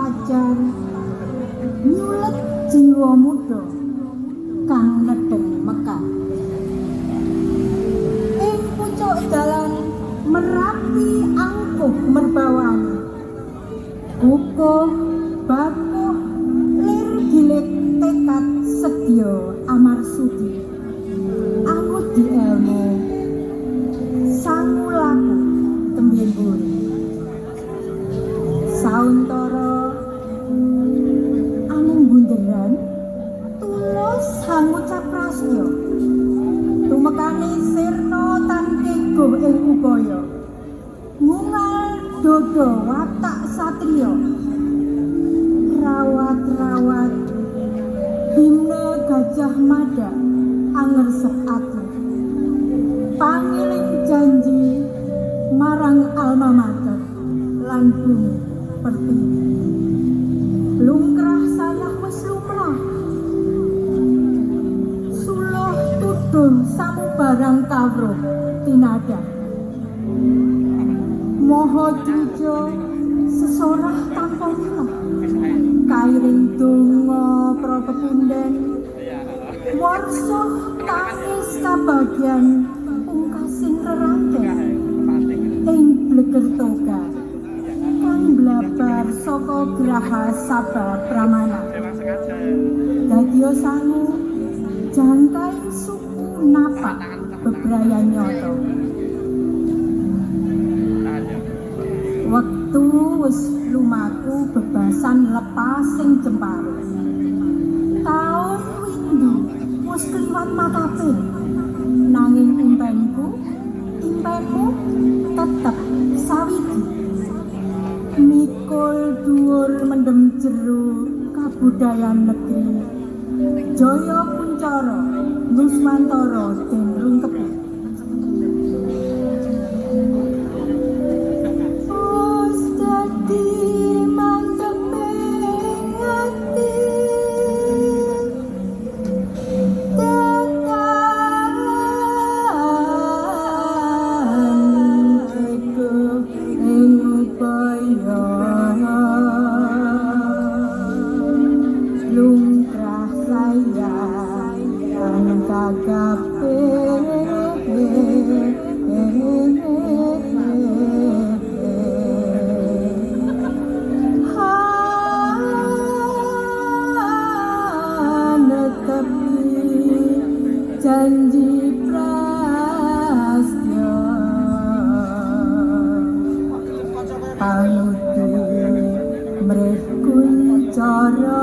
fajar nyulet jiwa muda kang nedeng mekar. Ing pucuk dalan Merapi angkuh merbawani kukuh bakuh lir gilik tekad sedya amarsudi angudi ilmu sangu laku tembe mburi sauntara angin bunderan tulus hangucap prastya tumekane sirna tanke guh ing upaya ngungal dodo watak satriya rawat-rawat himne Gajah Mada angersep ati pangiling janji marang alma mater lan bumi pertiwi lungkrah sayah wis lumrah suluh tudung samubarang kawruh tinadah moho jujo sesorah tanpa milah kairing donga prapepunden warsuh tangis kabagyan pungkasing rerangken ing bleger toga kang blabar saka graha sabah pramana dadya sangu jangkai suku napak bebraya nyoto wektu wis lumaku bebasan lepasing cemparo taun windu wis kliwat matape nanging impenmu tetep sawiji mikul dhuwur mendem jero kabudayan negeri jaya puncara nuswantara den rungkepi lungkrah saya kagape netepi janji prastya pangudi mrih kuncara